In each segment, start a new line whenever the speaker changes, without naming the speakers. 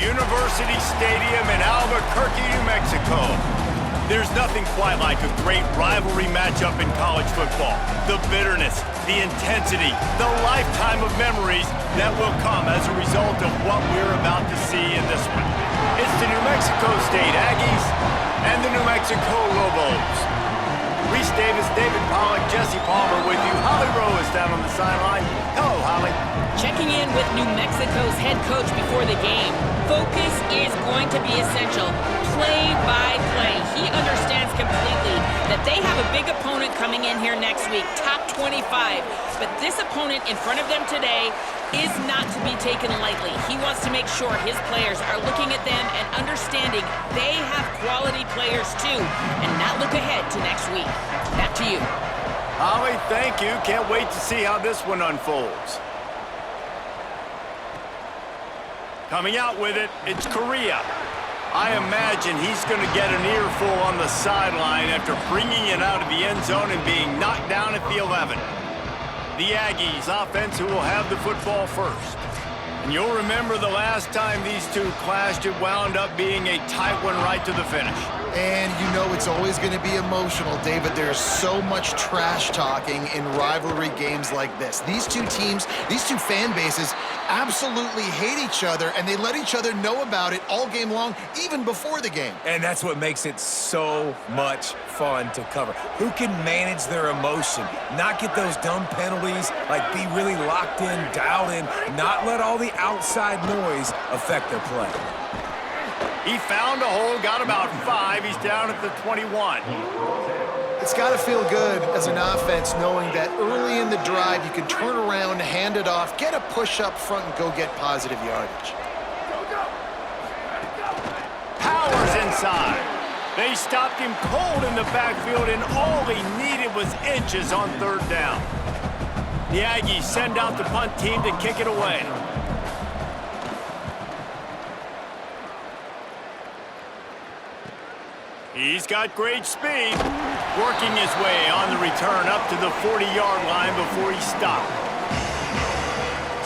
University Stadium in Albuquerque, New Mexico. There's nothing quite like a great rivalry matchup in college football. The bitterness, the intensity, the lifetime of memories that will come as a result of what we're about to see in this one. It's the New Mexico State Aggies and the New Mexico Lobos. Reese Davis, David Pollack, Jesse Palmer with you. Holly Rowe is down on the sideline. Hello, Holly.
Checking in with New Mexico's head coach before the game. Focus is going to be essential. Play by play. He understands completely that they have a big opponent coming in here next week, top 25. But this opponent in front of them today is not to be taken lightly. He wants to make sure his players are looking at them and understanding they have quality players too, and not look ahead to next week. Back to you.
Holly, thank you. Can't wait to see how this one unfolds. Coming out with it, it's Korea. I imagine he's going to get an earful on the sideline after bringing it out of the end zone and being knocked down at the 11. The Aggies offense who will have the football first. And you'll remember the last time these two clashed, it wound up being a tight one right to the finish.
And you know it's always going to be emotional, David. There's so much trash talking in rivalry games like this. These two teams, these two fan bases absolutely hate each other, and they let each other know about it all game long, even before the game.
And that's what makes it so much fun to cover. Who can manage their emotion, not get those dumb penalties, like be really locked in, dialed in, not let all the outside noise affect their play.
He found a hole, got about 5. He's down at the 21.
It's got to feel good as an offense knowing that early in the drive you can turn around, hand it off, get a push up front, and go get positive yardage.
Powers inside. They stopped him cold in the backfield, and all he needed was inches on third down. The Aggies send out the punt team to kick it away. He's got great speed, working his way on the return up to the 40-yard line before he stopped.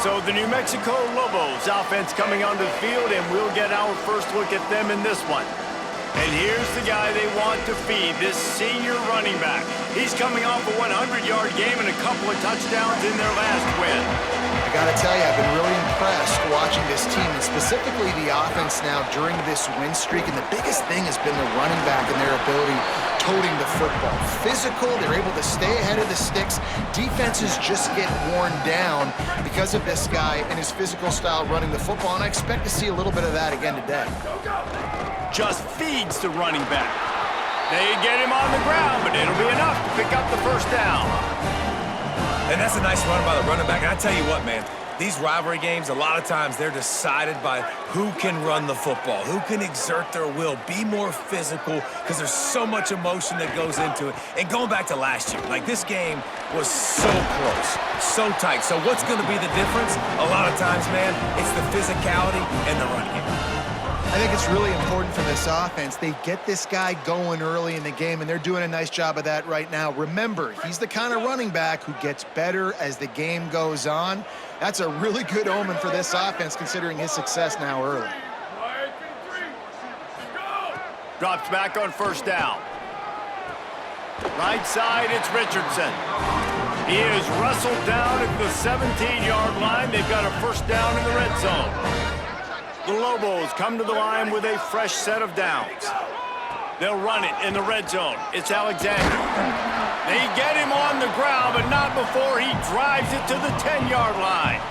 So the New Mexico Lobos offense coming onto the field, and we'll get our first look at them in this one. And here's the guy they want to feed, this senior running back. He's coming off a 100-yard game and a couple of touchdowns in their last win.
I got to tell you, I've been really impressed watching this team, and specifically the offense now during this win streak. And the biggest thing has been the running back and their ability toting the football. Physical, they're able to stay ahead of the sticks. Defenses just get worn down because of this guy and his physical style running the football, and I expect to see a little bit of that again today.
Just feeds the running back. They get him on the ground, but it'll be enough to pick up the first down.
And that's a nice run by the running back. And I tell you what, man, these rivalry games, a lot of times they're decided by who can run the football, who can exert their will, be more physical, because there's so much emotion that goes into it. And going back to last year, like this game was so close, so tight. So what's going to be the difference? A lot of times, man, it's the physicality and the running game.
I think it's really important for this offense. They get this guy going early in the game, and they're doing a nice job of that right now. Remember, he's the kind of running back who gets better as the game goes on. That's a really good omen for this offense, considering his success now early.
Drops back on first down. Right side, it's Richardson. He is wrestled down at the 17-yard line. They've got a first down in the red zone. The Lobos come to the line with a fresh set of downs. They'll run it in the red zone. It's Alexander. They get him on the ground, but not before he drives it to the 10-yard line.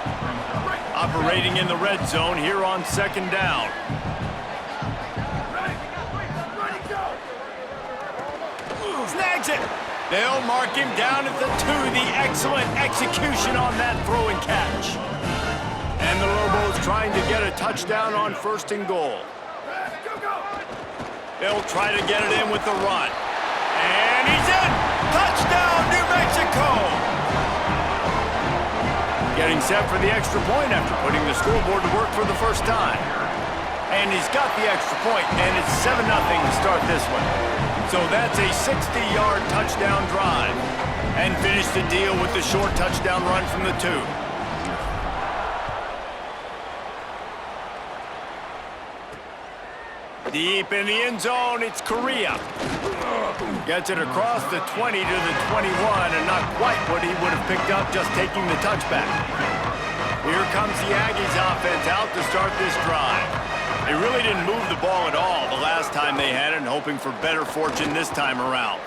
Operating in the red zone here on second down. Snags it. They'll mark him down at the 2. The excellent execution on that throw and catch. And the Lobos trying to get a touchdown on first and goal. They'll try to get it in with the run. And he's in! Touchdown, New Mexico! Getting set for the extra point after putting the scoreboard to work for the first time. And he's got the extra point, and it's 7-0 to start this one. So that's a 60-yard touchdown drive. And finish the deal with the short touchdown run from the 2. Deep in the end zone, it's Correa. Gets it across the 20 to the 21, and not quite what he would have picked up just taking the touchback. Here comes the Aggies offense out to start this drive. They really didn't move the ball at all the last time they had it, and hoping for better fortune this time around.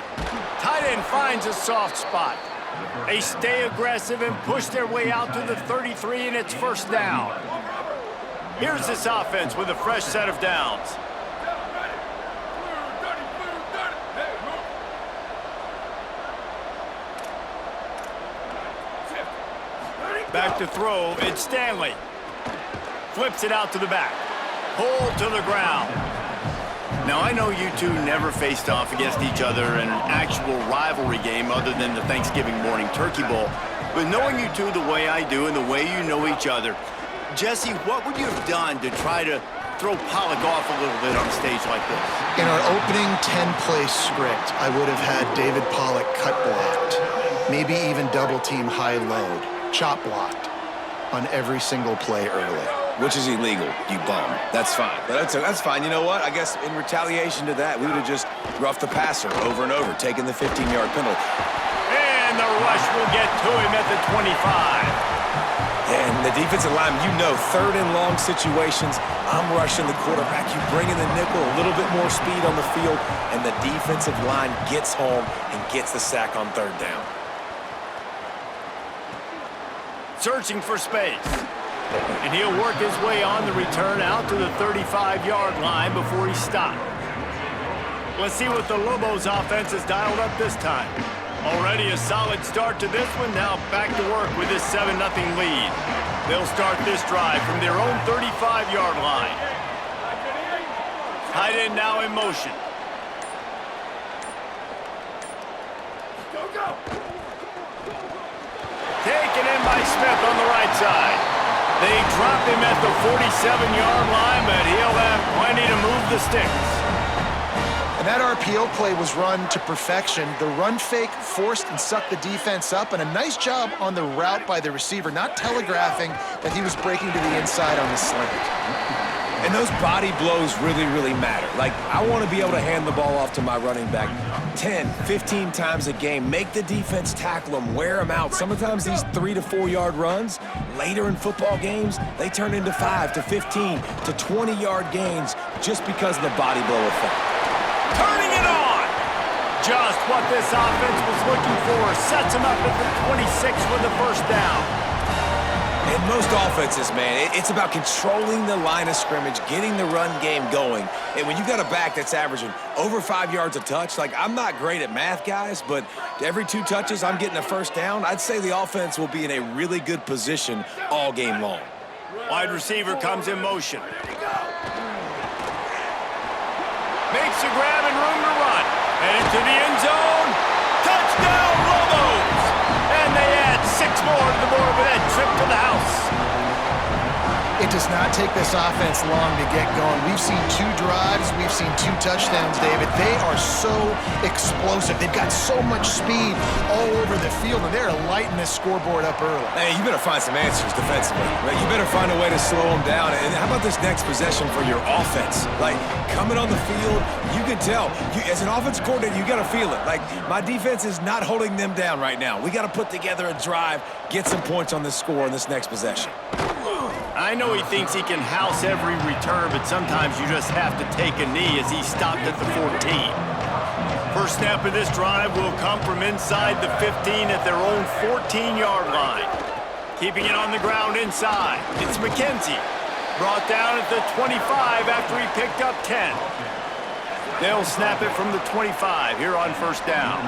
Tight end finds a soft spot. They stay aggressive and push their way out to the 33, and it's first down. Here's this offense with a fresh set of downs. Back to throw, it's Stanley. Flips it out to the back. Pulled to the ground. Now, I know you two never faced off against each other in an actual rivalry game other than the Thanksgiving morning turkey bowl. But knowing you two the way I do and the way you know each other, Jesse, what would you have done to try to throw Pollock off a little bit on a stage like this?
In our opening 10-play script, I would have had David Pollock cut blocked, maybe even double-team high load, chop blocked on every single play early.
Which is illegal, you bum. That's fine. But that's fine. You know what? I guess in retaliation to that, we would have just roughed the passer over and over, taking the 15-yard penalty.
And the rush will get to him at the 25.
And the defensive line, you know, third and long situations, I'm rushing the quarterback. You bring in the nickel, a little bit more speed on the field, and the defensive line gets home and gets the sack on third down.
Searching for space. And he'll work his way on the return out to the 35-yard line before he stopped. Let's see what the Lobos offense has dialed up this time. Already a solid start to this one. Now back to work with this 7-0 lead. They'll start this drive from their own 35-yard line. Tight end now in motion. Go. Taken in by Smith on the right side. They drop him at the 47-yard line, but he'll have plenty to move the sticks.
And that RPO play was run to perfection. The run fake forced and sucked the defense up, and a nice job on the route by the receiver, not telegraphing that he was breaking to the inside on the slant.
And those body blows really, really matter. Like, I want to be able to hand the ball off to my running back 10, 15 times a game. Make the defense tackle them, wear them out. Sometimes these 3 to 4 yard runs, later in football games, they turn into 5 to 15 to 20-yard gains just because of the body blow effect.
Turning it on! Just what this offense was looking for. Sets him up at the 26 with the first down.
In most offenses, man, it's about controlling the line of scrimmage, getting the run game going. And when you got a back that's averaging over 5 yards a touch, like, I'm not great at math, guys, but every 2 touches, I'm getting a first down. I'd say the offense will be in a really good position all game long.
Wide receiver comes in motion. Makes a grab and room to run. Headed to the end zone. Touchdown, Lobos! And they add 6 more to the board with that trip to the house.
It does not take this offense long to get going. We've seen 2 drives. We've seen 2 touchdowns, David. They are so explosive. They've got so much speed all over the field, and they're lighting this scoreboard up early.
Hey, you better find some answers defensively. Right? You better find a way to slow them down. And how about this next possession for your offense? Like, coming on the field, you can tell. As an offensive coordinator, you got to feel it. Like, my defense is not holding them down right now. We got to put together a drive, get some points on this score in this next possession.
I know he thinks he can house every return, but sometimes you just have to take a knee as he stopped at the 14. First snap of this drive will come from inside the 15 at their own 14-yard line. Keeping it on the ground inside. It's McKenzie. Brought down at the 25 after he picked up 10. They'll snap it from the 25 here on first down.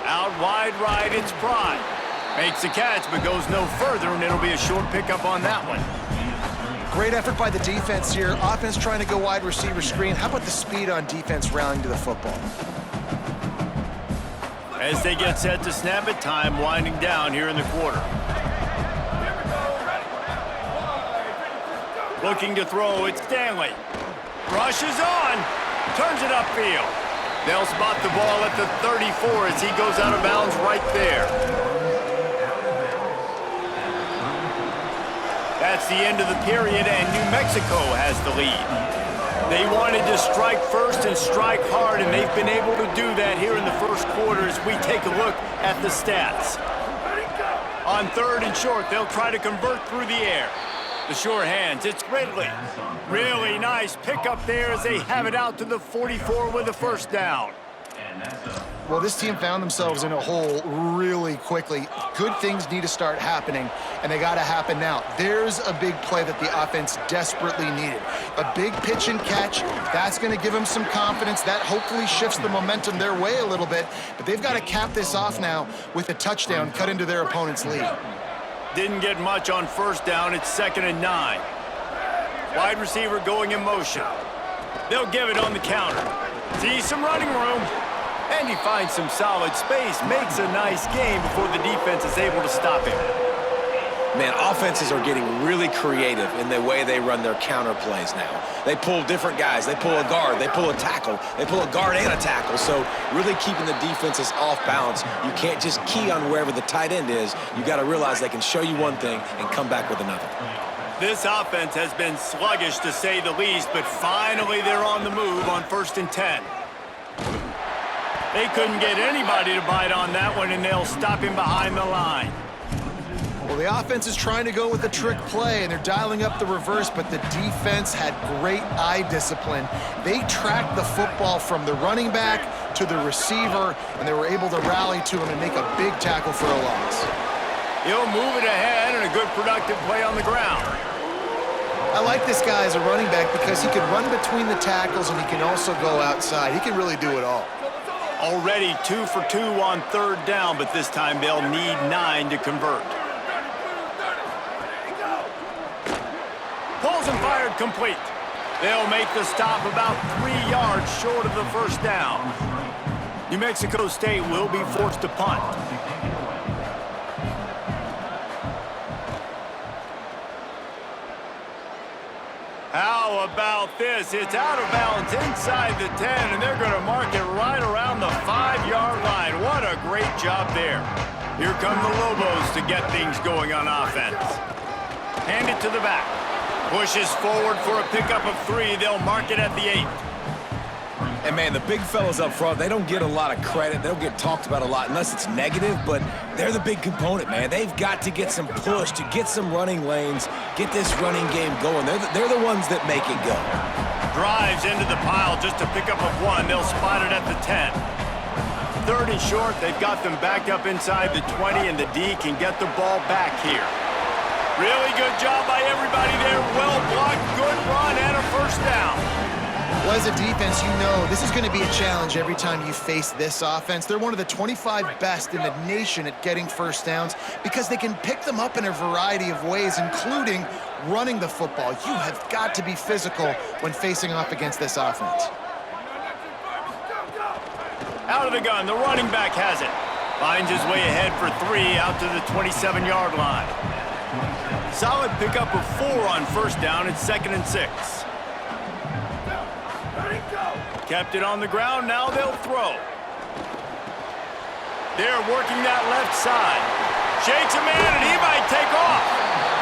Out wide right, it's Pride. Makes the catch, but goes no further, and it'll be a short pickup on that one.
Great effort by the defense here. Offense trying to go wide receiver screen. How about the speed on defense rallying to the football?
As they get set to snap it, time winding down here in the quarter. Looking to throw, it's Stanley. Rushes on, turns it upfield. They'll spot the ball at the 34 as he goes out of bounds right there. That's the end of the period, and New Mexico has the lead. They wanted to strike first and strike hard, and they've been able to do that here in the first quarter as we take a look at the stats. On 3rd and short, they'll try to convert through the air. The sure hands, it's Ridley. Really nice pickup there as they have it out to the 44 with a first down.
Well, this team found themselves in a hole really quickly. Good things need to start happening, and they got to happen now. There's a big play that the offense desperately needed. A big pitch and catch, that's going to give them some confidence. That hopefully shifts the momentum their way a little bit, but they've got to cap this off now with a touchdown cut into their opponent's lead.
Didn't get much on first down. It's 2nd and 9. Wide receiver going in motion. They'll give it on the counter. See some running room. And he finds some solid space, makes a nice game before the defense is able to stop him.
Man, offenses are getting really creative in the way they run their counter plays now. They pull different guys. They pull a guard. They pull a tackle. They pull a guard and a tackle. So really keeping the defenses off balance. You can't just key on wherever the tight end is. You got to realize they can show you one thing and come back with another.
This offense has been sluggish to say the least, but finally they're on the move on 1st and 10. They couldn't get anybody to bite on that one, and they'll stop him behind the line.
Well, the offense is trying to go with a trick play, and they're dialing up the reverse, but the defense had great eye discipline. They tracked the football from the running back to the receiver, and they were able to rally to him and make a big tackle for a loss.
He'll move it ahead, and a good productive play on the ground.
I like this guy as a running back because he can run between the tackles, and he can also go outside. He can really do it all.
Already 2 for 2 on 3rd down, but this time they'll need 9 to convert. Pulls and fired complete. They'll make the stop about 3 yards short of the first down. New Mexico State will be forced to punt. How about this? It's out of bounds inside the 10, and they're going to mark it right around the 5-yard line. What a great job there. Here come the Lobos to get things going on offense. Hand it to the back. Pushes forward for a pickup of 3. They'll mark it at the 8.
And, man, the big fellas up front, they don't get a lot of credit. They don't get talked about a lot unless it's negative, but they're the big component, man. They've got to get some push, to get some running lanes, get this running game going. They're the ones that make it go.
Drives into the pile just to pick up of 1. They'll spot it at the 10. 3rd and short, they've got them backed up inside the 20, and the D can get the ball back here. Really good job by everybody there. Well blocked, good run, and a first down.
Well, as a defense, you know this is going to be a challenge every time you face this offense. They're one of the 25 best in the nation at getting first downs because they can pick them up in a variety of ways, including running the football. You have got to be physical when facing off against this offense.
Out of the gun, the running back has it. Finds his way ahead for 3 out to the 27-yard line. Solid pickup of 4 on first down. It's 2nd and 6. Kept it on the ground, now they'll throw. They're working that left side. Shakes a man, and he might take off.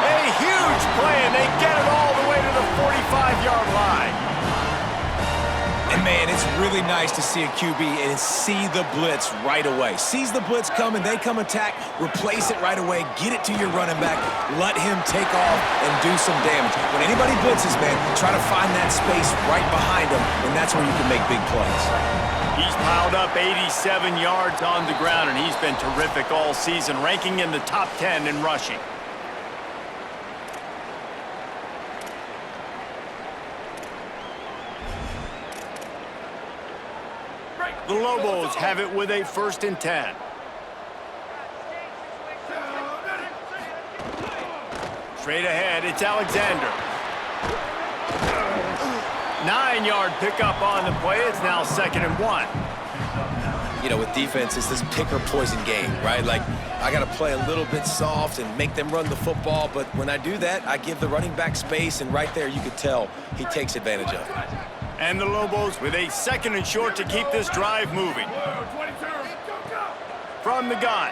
A huge play, and they get it all the way to the 45-yard line.
And, man, it's really nice to see a QB and see the blitz right away. Sees the blitz coming, they come attack, replace it right away, get it to your running back, let him take off and do some damage. When anybody blitzes, man, try to find that space right behind them, and that's where you can make big plays.
He's piled up 87 yards on the ground, and he's been terrific all season, ranking in the top 10 in rushing. The Lobos have it with a 1st and 10. Straight ahead, it's Alexander. 9-yard pickup on the play. It's now 2nd and 1.
You know, with defense, it's this pick or poison game, right? Like, I got to play a little bit soft and make them run the football, but when I do that, I give the running back space, and right there you could tell he takes advantage of it.
And the Lobos with a 2nd and short to keep this drive moving. From the gun.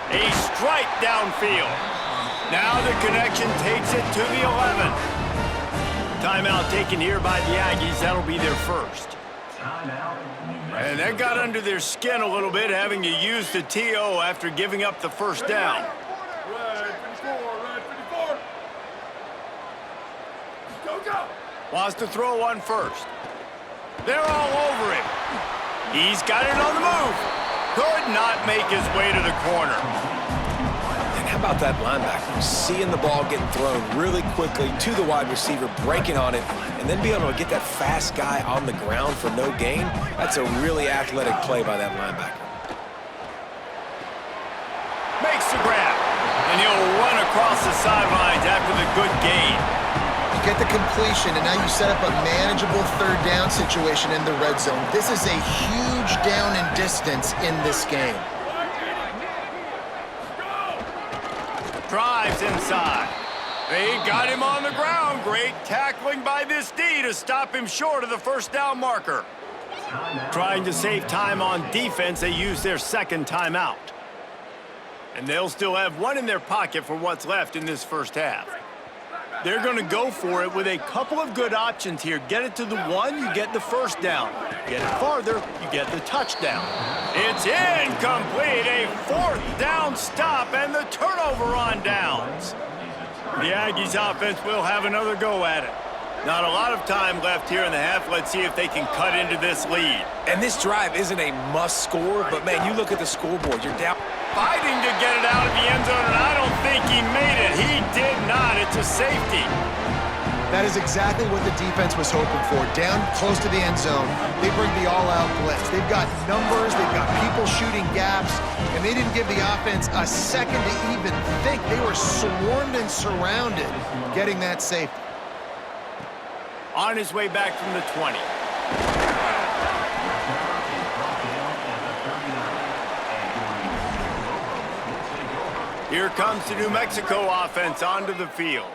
A strike downfield. Now the connection takes it to the 11. Timeout taken here by the Aggies. That'll be their first. And that got under their skin a little bit, having to use the TO after giving up the first down. Wants to throw one first. They're all over him. He's got it on the move. Could not make his way to the corner.
And how about that linebacker? Seeing the ball getting thrown really quickly to the wide receiver, breaking on it, and then being able to get that fast guy on the ground for no gain. That's a really athletic play by that linebacker.
Makes the grab. And he'll run across the sidelines after the good gain.
You get the completion, and now you set up a manageable third down situation in the red zone. This is a huge down in distance in this game.
Drives inside. They got him on the ground. Great tackling by this D to stop him short of the first down marker. Trying to save time on defense, they use their second timeout. And they'll still have one in their pocket for what's left in this first half. They're going to go for it with a couple of good options here. Get it to the 1, you get the first down. Get it farther, you get the touchdown. It's incomplete. A fourth down stop and the turnover on downs. The Aggies offense will have another go at it. Not a lot of time left here in the half. Let's see if they can cut into this lead.
And this drive isn't a must score, but man, you look at the scoreboard, you're down.
Fighting to get it out of the end zone, and I don't think he made it. He did not. It's a safety.
That is exactly what the defense was hoping for. Down close to the end zone, they bring the all-out blitz. They've got numbers, they've got people shooting gaps, and they didn't give the offense a second to even think. They were swarmed and surrounded, getting that safety.
On his way back from the 20. Here comes the New Mexico offense onto the field.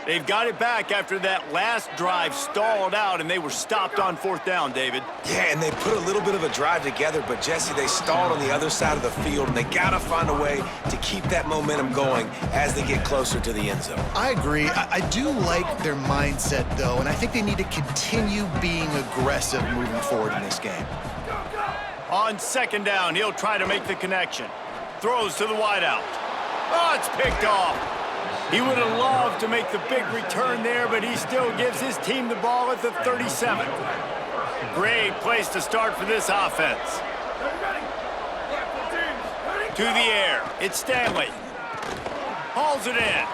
They've got it back after that last drive stalled out, and they were stopped on fourth down, David.
Yeah, and they put a little bit of a drive together, but Jesse, they stalled on the other side of the field, and they got to find a way to keep that momentum going as they get closer to the end zone.
I agree. I do like their mindset, though, and I think they need to continue being aggressive moving forward in this game.
On second down, he'll try to make the connection. Throws to the wideout. Oh, it's picked off. He would have loved to make the big return there, but he still gives his team the ball at the 37. Great place to start for this offense. To the air. It's Stanley. Hauls it in.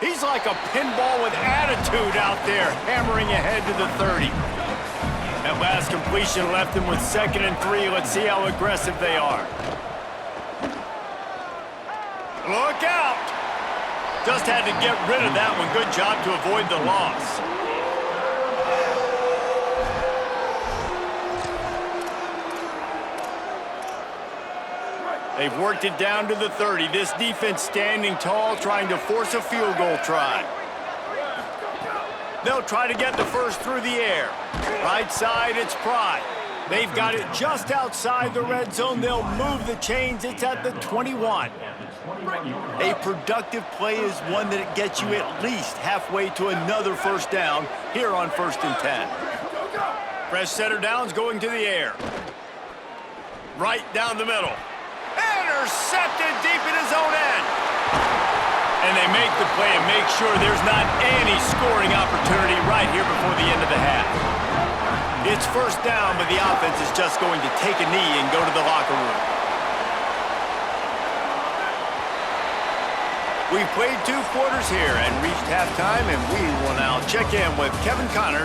He's like a pinball with attitude out there, hammering ahead to the 30. That last completion left him with 2nd and 3. Let's see how aggressive they are. Look out! Just had to get rid of that one. Good job to avoid the loss. They've worked it down to the 30. This defense standing tall, trying to force a field goal try. They'll try to get the first through the air. Right side, it's Pride. They've got it just outside the red zone. They'll move the chains. It's at the 21. A productive play is one that it gets you at least halfway to another first down here on 1st and 10. Fresh setter downs going to the air. Right down the middle. Intercepted deep in his own end. And they make the play and make sure there's not any scoring opportunity right here before the end of the half. It's first down, but the offense is just going to take a knee and go to the locker room. We've played 2 quarters here and reached halftime, and we will now check in with Kevin Connors.